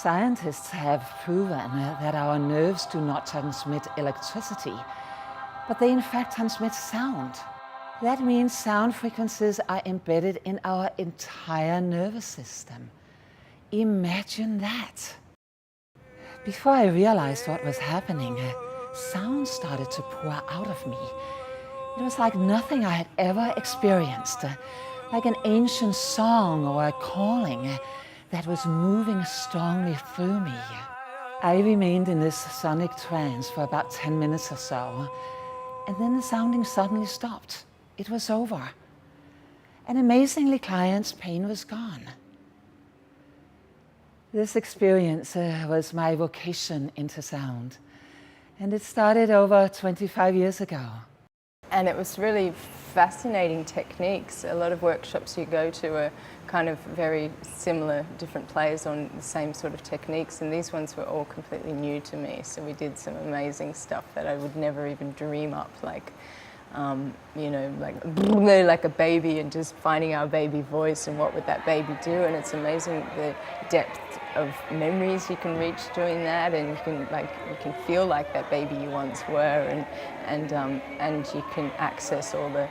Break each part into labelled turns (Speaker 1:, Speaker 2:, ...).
Speaker 1: Scientists have proven that our nerves do not transmit electricity, but they in fact transmit sound. That means sound frequencies are embedded in our entire nervous system. Imagine that. Before I realized what was happening, sound started to pour out of me. It was like nothing I had ever experienced, like an ancient song or a calling that was moving strongly through me. I remained in this sonic trance for about 10 minutes or so, and then the sounding suddenly stopped. It was over. And amazingly, client's pain was gone. This experience was my vocation into sound, and it started over 25 years ago.
Speaker 2: And it was really fascinating techniques. A lot of workshops you go to are kind of very similar, different players on the same sort of techniques, and these ones were all completely new to me. So we did some amazing stuff that I would never even dream up, like you know, like a baby, and just finding our baby voice and what would that baby do. And it's amazing the depth of memories you can reach doing that, and you can feel like that baby you once were, and you can access all the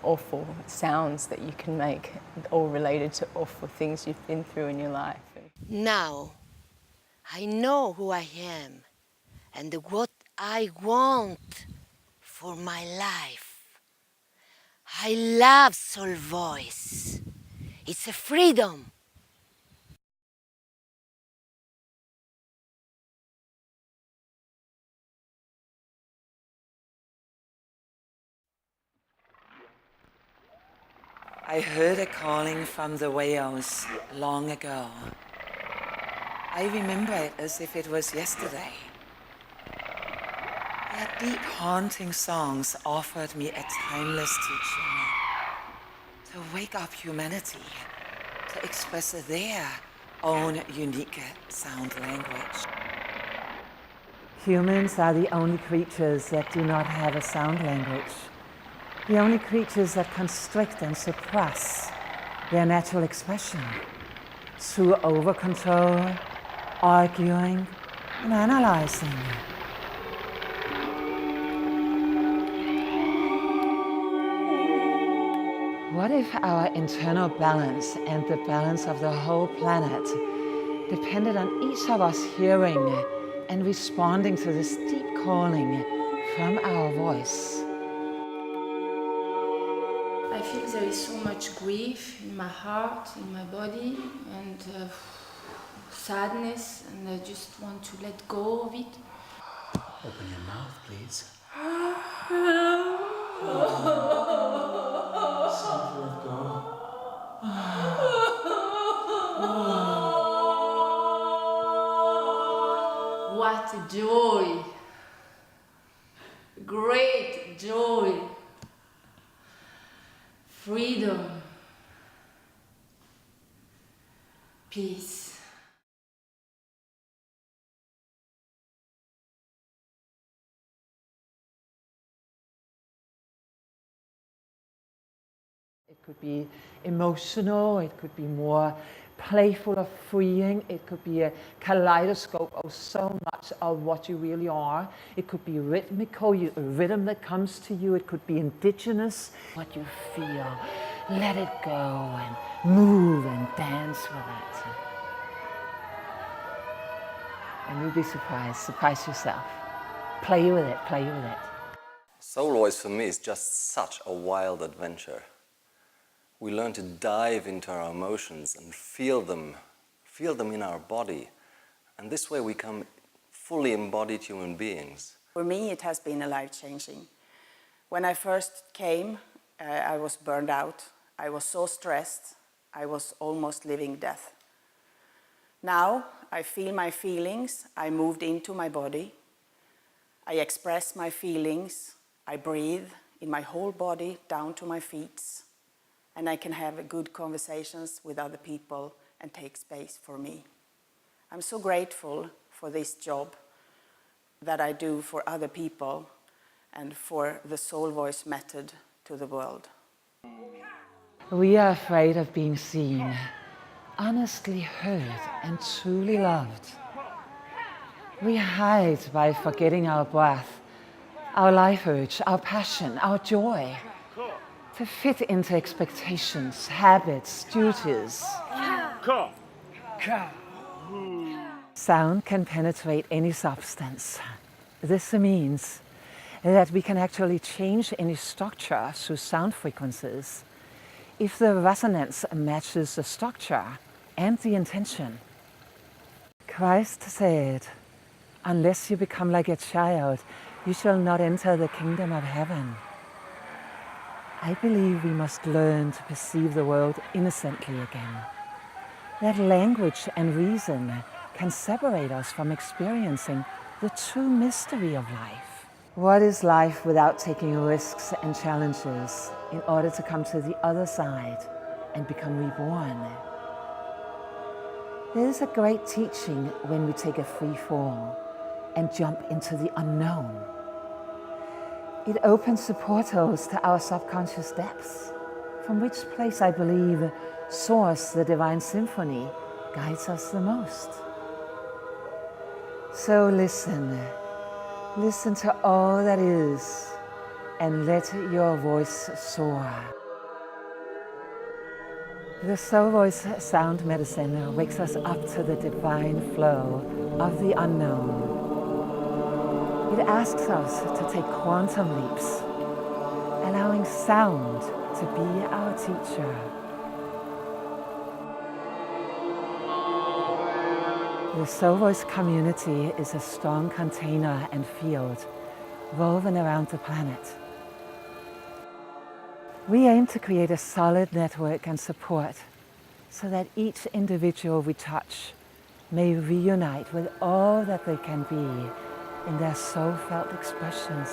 Speaker 2: awful sounds that you can make, all related to awful things you've been through in your life.
Speaker 3: Now, I know who I am and what I want for my life. I love soul voice. It's a freedom.
Speaker 1: I heard a calling from the whales long ago. I remember it as if it was yesterday. Their deep, haunting songs offered me a timeless teaching to wake up humanity, to express their own unique sound language. Humans are the only creatures that do not have a sound language. The only creatures that constrict and suppress their natural expression through over-control, arguing, and analyzing. What if our internal balance and the balance of the whole planet depended on each of us hearing and responding to this deep calling from our voice?
Speaker 4: I feel there is so much grief in my heart, in my body, and sadness, and I just want to let go of it.
Speaker 5: Open your mouth, please. Time to let go.
Speaker 4: What a joy! Great joy! Freedom, peace.
Speaker 1: It could be emotional, it could be more playful or freeing, it could be a kaleidoscope of so much of what you really are. It could be rhythmical, a rhythm that comes to you. It could be indigenous, what you feel. Let it go and move and dance with it. And you'll be surprised. Surprise yourself. Play with it, play with it.
Speaker 6: Soul voice for me is just such a wild adventure. We learn to dive into our emotions and feel them in our body. And this way we become fully embodied human beings.
Speaker 7: For me, it has been life-changing. When I first came, I was burned out. I was so stressed. I was almost living death. Now, I feel my feelings. I moved into my body. I express my feelings. I breathe in my whole body down to my feet. And I can have good conversations with other people and take space for me. I'm so grateful for this job that I do for other people and for the soul voice method to the world.
Speaker 1: We are afraid of being seen. honestly heard and truly loved. We hide by forgetting our breath, our life urge, our passion, our joy, to fit into expectations, habits, duties. Sound can penetrate any substance. This means that we can actually change any structure through sound frequencies if the resonance matches the structure and the intention. Christ said, "Unless you become like a child, you shall not enter the kingdom of heaven." I believe we must learn to perceive the world innocently again. That language and reason can separate us from experiencing the true mystery of life. What is life without taking risks and challenges in order to come to the other side and become reborn? There is a great teaching when we take a free fall and jump into the unknown. It opens the portals to our subconscious depths, from which place I believe Source, the Divine Symphony, guides us the most. So listen to all that is, and let your voice soar. The Soul Voice sound medicine wakes us up to the divine flow of the unknown. It asks us to take quantum leaps, allowing sound to be our teacher. The Soul Voice community is a strong container and field woven around the planet. We aim to create a solid network and support so that each individual we touch may reunite with all that they can be in their soul-felt expressions.